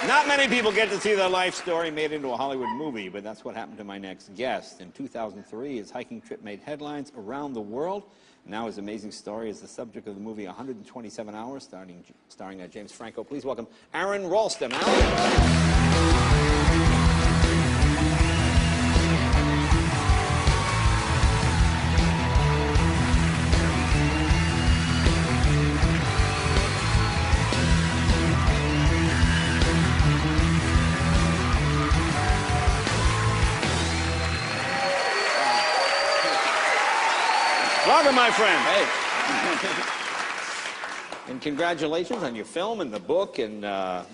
Not many people get to see their life story made into a Hollywood movie, but that's what happened to my next guest. In 2003, his hiking trip made headlines around the world. Now his amazing story is the subject of the movie 127 Hours, starring James Franco. Please welcome Aron Raltston. Welcome, my friend. Hey. And congratulations on your film and the book. And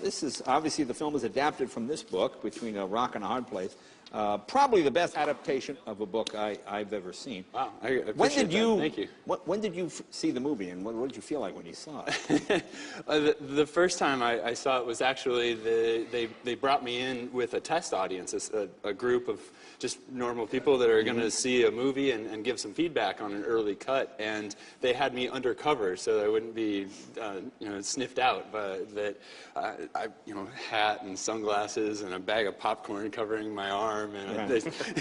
this is, obviously, the film is adapted from this book, Between a Rock and a Hard Place. Probably the best adaptation of a book I've ever seen. Wow, I appreciate that. Thank you. When did you see the movie, and what did you feel like when you saw it? The first time I saw it was actually, they brought me in with a test audience, a group of just normal people that are going to see a movie and give some feedback on an early cut, and they had me undercover so I wouldn't be sniffed out. But that hat and sunglasses and a bag of popcorn covering my arm, and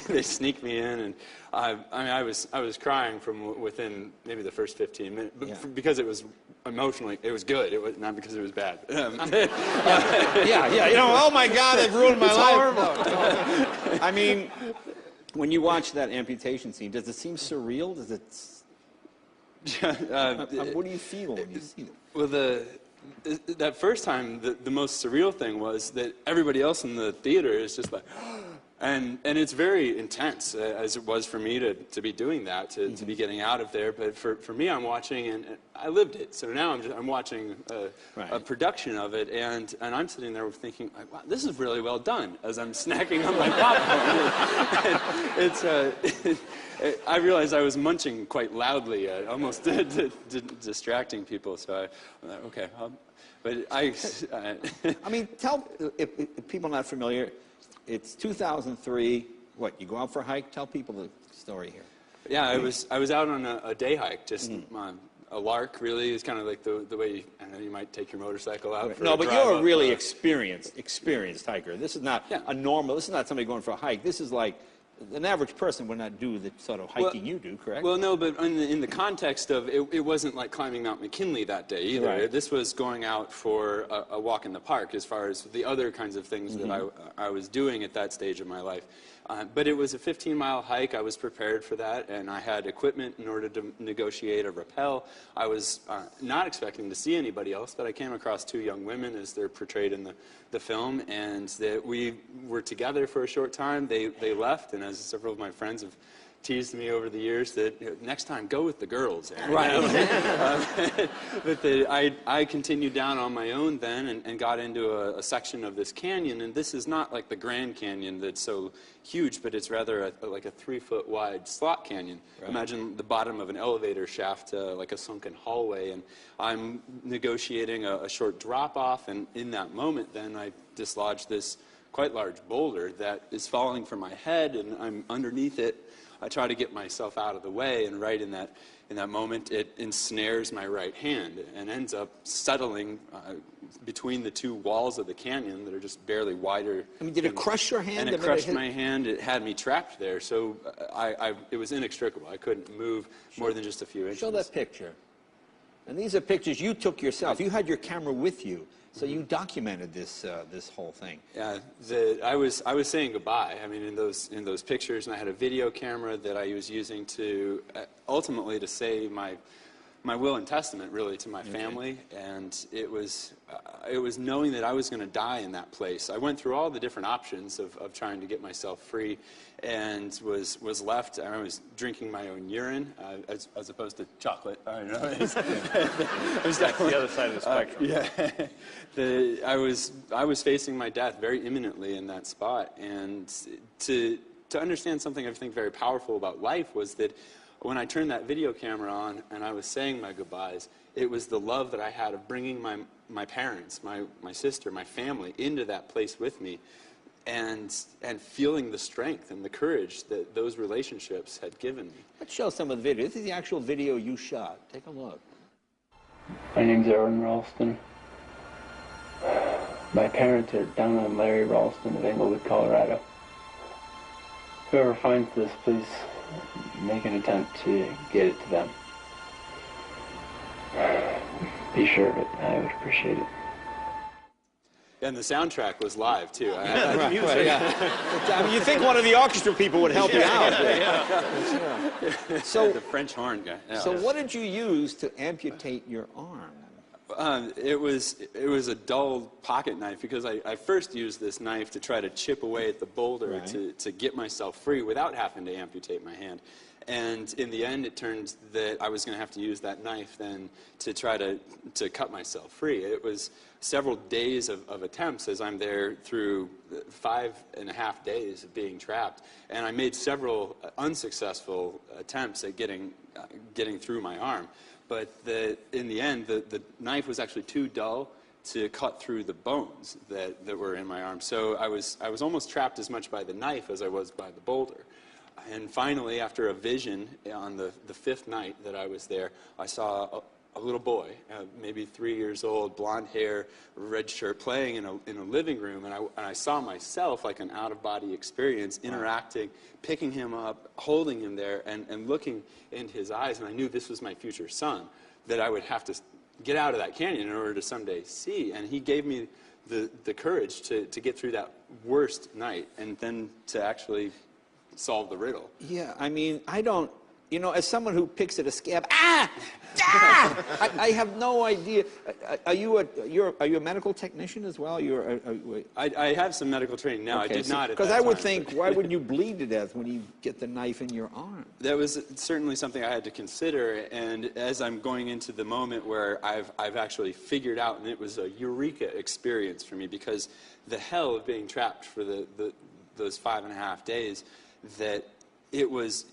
they sneaked me in, and I was crying from within maybe the first 15 minutes, because it was emotionally, it was good. It was not because it was bad. Oh my God, they've ruined my life. No. I mean, when you watch that amputation scene, does it seem surreal? Does it? What do you feel when you see it? Well, that first time, the most surreal thing was that everybody else in the theater is just like, and it's very intense, as it was for me to be doing that, to be getting out of there. But for me, I'm watching, and I lived it. So now I'm watching a production of it, and I'm sitting there thinking, like, wow, this is really well done, as I'm snacking on my popcorn. I realized I was munching quite loudly, almost distracting people. So I'm like, okay. But I mean, tell if people are not familiar. It's 2003. What, you go out for a hike? Tell people the story here. Yeah, I was out on a day hike, just a lark. Really, it's kind of like the way you might take your motorcycle out. For no, a but drive you're a really up, experienced hiker. This is not a normal. This is not somebody going for a hike. This is like an average person would not do the sort of hiking you do, correct? Well, no, but in the context of it wasn't like climbing Mount McKinley that day either. Right. This was going out for a walk in the park, as far as the other kinds of things that I was doing at that stage of my life. But it was a 15-mile hike. I was prepared for that, and I had equipment in order to negotiate a rappel. I was not expecting to see anybody else, but I came across two young women, as they're portrayed in the film, and that we were together for a short time. They left, and as several of my friends have teased me over the years, that next time go with the girls. Right. But I continued down on my own then, and got into a section of this canyon, and this is not like the Grand Canyon that's so huge, but it's rather like a 3-foot wide slot canyon. Right. Imagine the bottom of an elevator shaft, like a sunken hallway, and I'm negotiating a short drop off, and in that moment then I dislodged this quite large boulder that is falling from my head, and I'm underneath it. I try to get myself out of the way, and right in that moment, it ensnares my right hand and ends up settling between the two walls of the canyon that are just barely wider. I mean, did it crush your hand? And it crushed my hand. It had me trapped there, so it was inextricable. I couldn't move more than just a few inches. Show that picture. And these are pictures you took yourself. You had your camera with you. So you documented this whole thing. Yeah, I was saying goodbye. I mean, in those pictures, and I had a video camera that I was using to ultimately to say my will and testament, really, to my family. And it was knowing that I was going to die in that place. I went through all the different options of trying to get myself free, and was left. I was drinking my own urine as opposed to chocolate. I don't know. That's the other side of the spectrum. I was facing my death very imminently in that spot, and to understand something I think very powerful about life was that when I turned that video camera on and I was saying my goodbyes, it was the love that I had of bringing my parents, my sister, my family into that place with me, and feeling the strength and the courage that those relationships had given me. Let's show some of the video. This is the actual video you shot. Take a look. My name's Aron Raltston. My parents are down on Larry Ralston of Englewood, Colorado. Whoever finds this, please make an attempt to get it to them. Be sure of it. I would appreciate it. And the soundtrack was live, too. I mean, you think one of the orchestra people would help you out. So, the French horn guy. Yeah. So what did you use to amputate your arm? It was a dull pocket knife, because I first used this knife to try to chip away at the boulder to get myself free without having to amputate my hand. And in the end, it turned that I was going to have to use that knife then to try to cut myself free. It was several days of attempts as I'm there through 5.5 days of being trapped. And I made several unsuccessful attempts at getting through my arm. But in the end, the knife was actually too dull to cut through the bones that were in my arm. So I was almost trapped as much by the knife as I was by the boulder. And finally, after a vision on the fifth night that I was there, I saw a little boy, maybe 3 years old, blonde hair, red shirt, playing in a living room. And I saw myself, like an out-of-body experience, interacting, picking him up, holding him there, and looking into his eyes. And I knew this was my future son, that I would have to get out of that canyon in order to someday see. And he gave me the courage to get through that worst night and then to actually solve the riddle. Yeah, I mean, I don't, as someone who picks at a scab, I have no idea. Are you a medical technician as well? I have some medical training now. Okay, I did not at that because I would time, think, why would you bleed to death when you get the knife in your arm? That was certainly something I had to consider, and as I'm going into the moment where I've actually figured out, and it was a eureka experience for me, because the hell of being trapped for those 5.5 days, that it was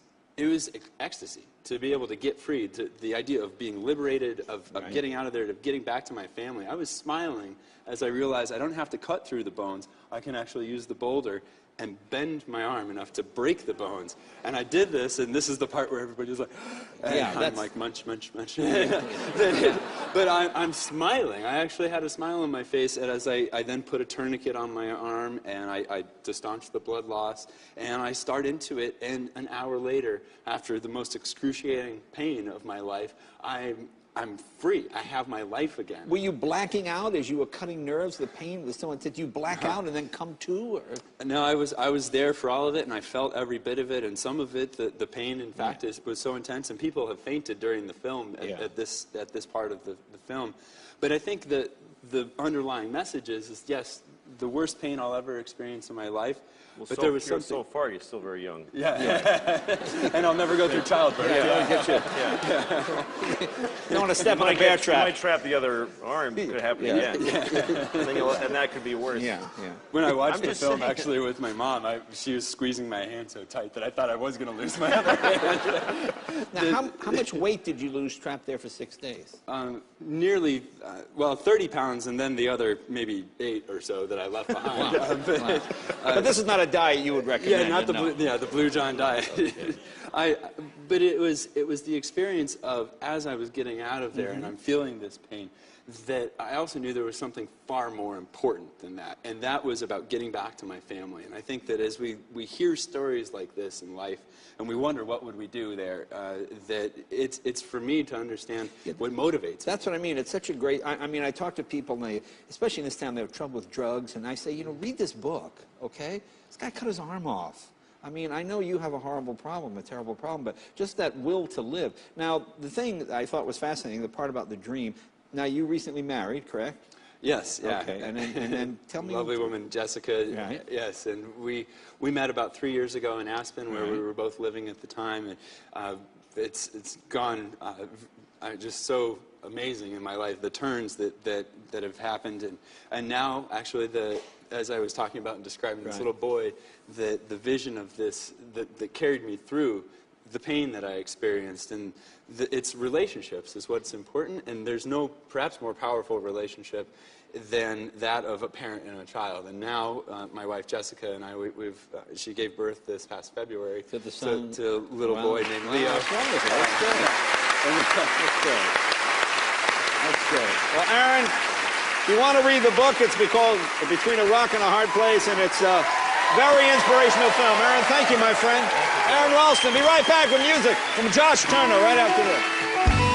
ecstasy to be able to get free, to the idea of being liberated, of getting out of there, of getting back to my family. I was smiling as I realized I don't have to cut through the bones. I can actually use the boulder and bend my arm enough to break the bones. And I did this, and this is the part where everybody's like, I'm like, munch, munch, munch. But I'm smiling. I actually had a smile on my face, and as I then put a tourniquet on my arm, and to staunch the blood loss, and I start into it, and an hour later, after the most excruciating pain of my life, I'm free. I have my life again. Were you blacking out as you were cutting nerves? The pain, was someone said you black out and then come to? Or? No, I was there for all of it, and I felt every bit of it. And some of it, the pain, in fact, was so intense. And people have fainted during the film at this part of the film. But I think that the underlying message is yes, the worst pain I'll ever experience in my life. Well, but there was something. So far, you're still very young. Yeah. And I'll never go through childbirth. You don't want to step on a bear trap. You might trap the other arm. It could happen again. And that could be worse. When I watched the film, actually, with my mom, she was squeezing my hand so tight that I thought I was going to lose my other hand. Now, how much weight did you lose trapped there for 6 days? Nearly, 30 pounds, and then the other maybe 8 or so that I left behind. Wow. But this is not a diet you would recommend. Yeah, not the Blue John diet. Okay. But it was the experience of, as I was getting out of there and I'm feeling this pain, that I also knew there was something far more important than that, and that was about getting back to my family. And I think that as we hear stories like this in life, and we wonder what would we do there, that it's for me to understand what motivates me. That's what I mean. It's such a great, I mean, I talk to people, and they, especially in this town, they have trouble with drugs, and I say, read this book, okay? This guy cut his arm off. I mean, I know you have a horrible problem, a terrible problem, but just that will to live. Now, the thing that I thought was fascinating, the part about the dream, now you recently married, correct? Yes, yeah. Okay, and then tell me. Lovely woman, Jessica. Right. Yes, and we met about 3 years ago in Aspen, where we were both living at the time, and it's gone just so amazing in my life, the turns that have happened, and now actually as I was talking about and describing this little boy, the vision of this that carried me through the pain that I experienced, and it's relationships is what's important, and there's no perhaps more powerful relationship than that of a parent and a child. And now my wife Jessica and I, she gave birth this past February to the son, to a little boy named Leo. That's wonderful. That's good. That's good. That's good. Well, Aron, If you want to read the book, it's called Between a Rock and a Hard Place, and it's a very inspirational film. Aron, thank you, my friend. Aron Ralston, be right back with music from Josh Turner right after this.